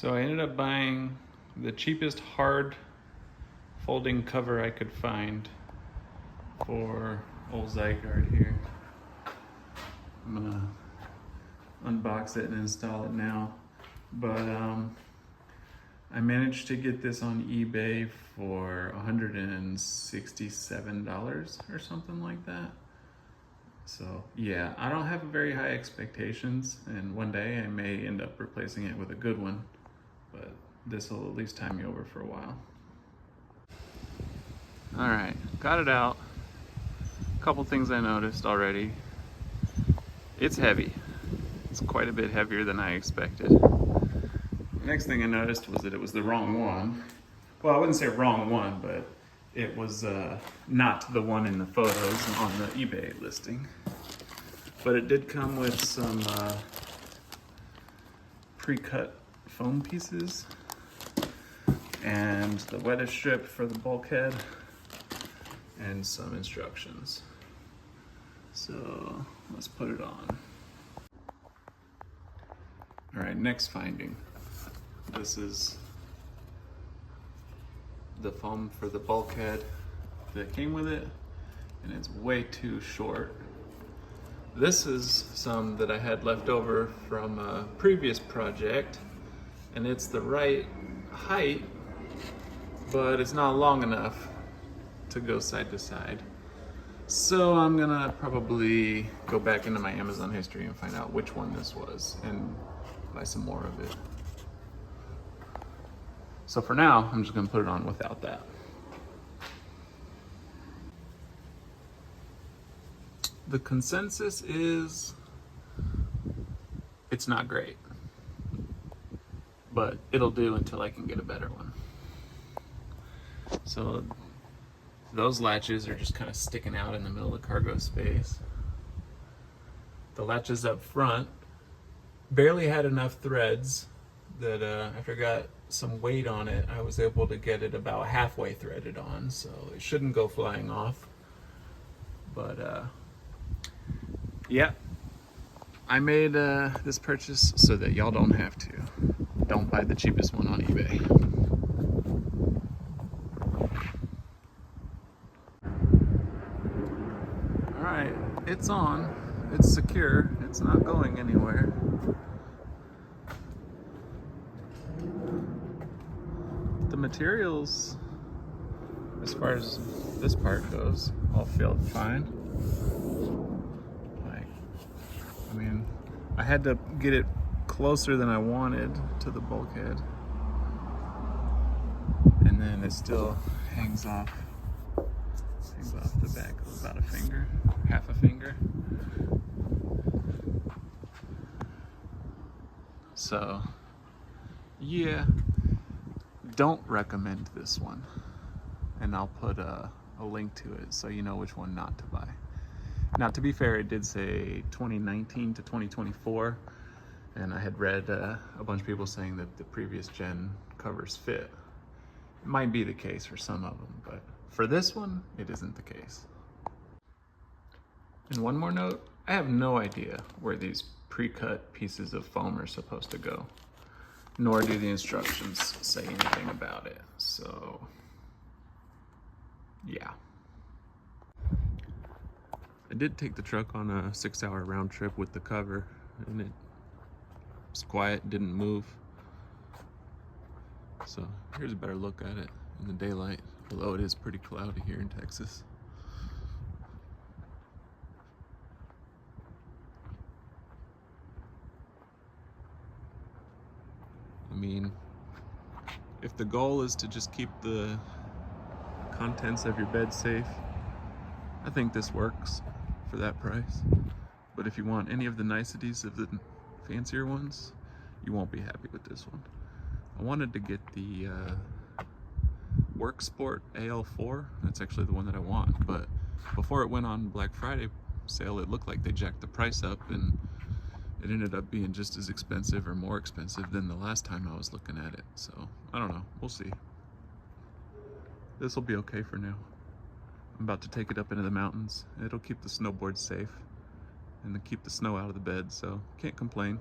So I ended up buying the cheapest hard folding cover I could find for old Zygarde here. I'm gonna unbox it and install it now. But I managed to get this on eBay for $167 or something like that. So yeah, I don't have very high expectations, and one day I may end up replacing it with a good one, but this will at least tie me over for a while. All right, got it out. A couple things I noticed already. It's heavy. It's quite a bit heavier than I expected. The next thing I noticed was that it was the wrong one. Well, I wouldn't say wrong one, but it was not the one in the photos on the eBay listing. But it did come with some pre-cut foam pieces and the weather strip for the bulkhead and some instructions. So let's put it on. All right, next finding. This is the foam for the bulkhead that came with it, and it's way too short. This is some that I had left over from a previous project, and it's the right height, but it's not long enough to go side to side. So I'm gonna probably go back into my Amazon history and find out which one this was and buy some more of it. So for now, I'm just gonna put it on without that. The consensus is it's not great, but it'll do until I can get a better one. So those latches are just kind of sticking out in the middle of the cargo space. The latches up front barely had enough threads that after I got some weight on it, I was able to get it about halfway threaded on, so it shouldn't go flying off. But yeah, I made this purchase so that y'all don't have to. Don't buy the cheapest one on eBay. All right, it's on. It's secure. It's not going anywhere. The materials, as far as this part goes, all feel fine. I mean, I had to get it closer than I wanted to the bulkhead, and then it still hangs off the back of about a finger, half a finger. So yeah, don't recommend this one, and I'll put a link to it so you know which one not to buy. Now, to be fair, it did say 2019 to 2024, and I had read a bunch of people saying that the previous gen covers fit. It might be the case for some of them, but for this one, it isn't the case. And one more note, I have no idea where these pre-cut pieces of foam are supposed to go, nor do the instructions say anything about it, so yeah. I did take the truck on a 6-hour round trip with the cover, and it was quiet, didn't move. So here's a better look at it in the daylight, although it is pretty cloudy here in Texas. I mean, if the goal is to just keep the contents of your bed safe, I think this works for that price. But if you want any of the niceties of the fancier ones, you won't be happy with this one. I wanted to get the Work Sport AL4. That's actually the one that I want, but before it went on Black Friday sale, it looked like they jacked the price up, and it ended up being just as expensive or more expensive than the last time I was looking at it. So I don't know, we'll see. This will be okay for now. I'm about to take it up into the mountains. It'll keep the snowboard safe and keep the snow out of the bed, so can't complain.